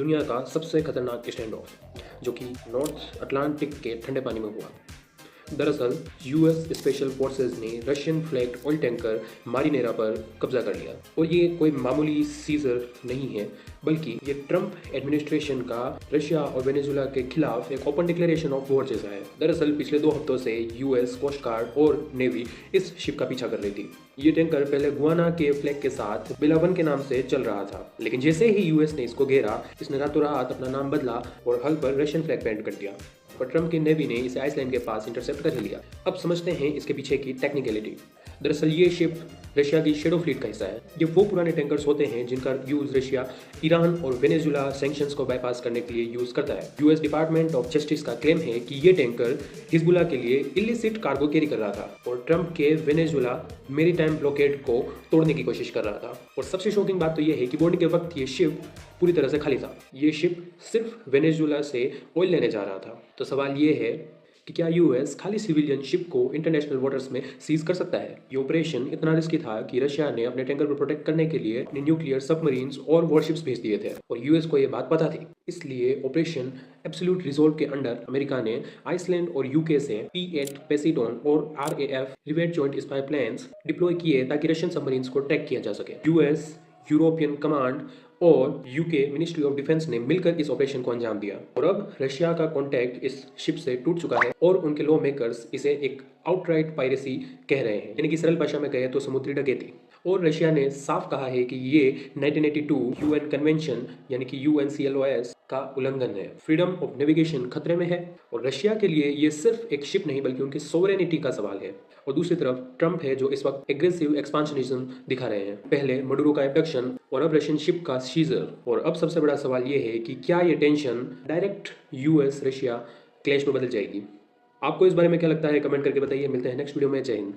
दुनिया का सबसे खतरनाक स्टैंड ऑफ जो कि नॉर्थ अटलांटिक के ठंडे पानी में हुआ। दरअसल यूएस स्पेशल फोर्सेज ने रशियन फ्लैग्ड ऑयल टैंकर मारिनेरा पर कब्जा कर लिया और ये कोई मामूली सीजर नहीं है, बल्कि ये ट्रंप एडमिनिस्ट्रेशन का रशिया और वेनेजुएला के खिलाफ एक ओपन डिक्लेरेशन ऑफ वॉर जैसा है। दरअसल पिछले 2 हफ्तों से यूएस कोस्ट गार्ड और नेवी इस शिप का पीछा कर रही थी। ये टैंकर पहले गुआना के फ्लैग के साथ बेलावन के नाम से चल रहा था, लेकिन जैसे ही यूएस ने इसको घेरा, इसने रातों रात अपना नाम बदला और हल पर रशियन फ्लैग पेंट कर दिया। पर ट्रंप की नेवी ने इसे आइसलैंड के पास इंटरसेप्ट कर लिया। अब समझते हैं इसके पीछे की टेक्निकलिटी। दरअसल ये शिप रशिया की शेडो फ्लीट का हिस्सा है। ये वो पुराने टैंकर्स होते हैं जिनका यूज रशिया ईरान और वेनेजुएला सैंक्शंस को बाईपास करने के लिए यूज करता है। यूएस डिपार्टमेंट ऑफ जस्टिस का क्लेम है कि ये टैंकर हिजबुल्लाह के लिए इलिसिट कार्गो कैरी कर रहा था और ट्रंप के वेनेजुएला मेरीटाइम ब्लॉकेड को तोड़ने की कोशिश कर रहा था। और सबसे शॉकिंग बात तो ये है कि बोर्डिंग के वक्त ये शिप पूरी तरह से खाली था। ये शिप सिर्फ वेनेजुएला से ऑयल लेने जा रहा था। तो सवाल ये है कि क्या यूएस खाली सिविलियन शिप को इंटरनेशनल वाटर्स में सीज कर सकता है? ये ऑपरेशन इतना रिस्की था कि रशिया ने अपने टैंकर को प्रोटेक्ट करने के लिए अपने न्यूक्लियर सबमरीन्स और वॉरशिप्स भेज दिए थे और यूएस को ये बात पता थी। इसलिए ऑपरेशन एब्सोल्यूट रिजॉल्व के अंडर अमेरिका ने आइसलैंड और यूके से P-8 पेसिडोन और RAF Rivet Joint spy planes deploy किए ताकि रशियन सबमरीन्स को ट्रैक किया जा सके। यूएस, यूरोपियन कमांड और यूके मिनिस्ट्री ऑफ डिफेंस ने मिलकर इस ऑपरेशन को अंजाम दिया और अब रशिया का कॉन्टैक्ट इस शिप से टूट चुका है और उनके लॉ मेकर्स इसे एक आउटराइट पायरेसी कह रहे हैं, यानी कि सरल भाषा में कहे तो समुद्री डकैती। और रशिया ने साफ कहा है कि ये 1982 यूएन कन्वेंशन यानी कि UNCLOS का उल्लंघन है। फ्रीडम ऑफ नेविगेशन खतरे में है और रशिया के लिए ये सिर्फ एक शिप नहीं बल्कि उनकी सोवरेनिटी का सवाल है। और दूसरी तरफ ट्रंप है जो इस वक्त एग्रेसिव एक्सपांशनिज्म दिखा रहे हैं। पहले मडुरो का एब्डक्शन और अब रशियन शिप का सीजर। और अब सबसे बड़ा सवाल ये है कि क्या ये tension direct US Russia clash में बदल जाएगी? आपको इस बारे में क्या लगता है? कमेंट करके बताइए। मिलते हैं नेक्स्ट वीडियो में। जय हिंद।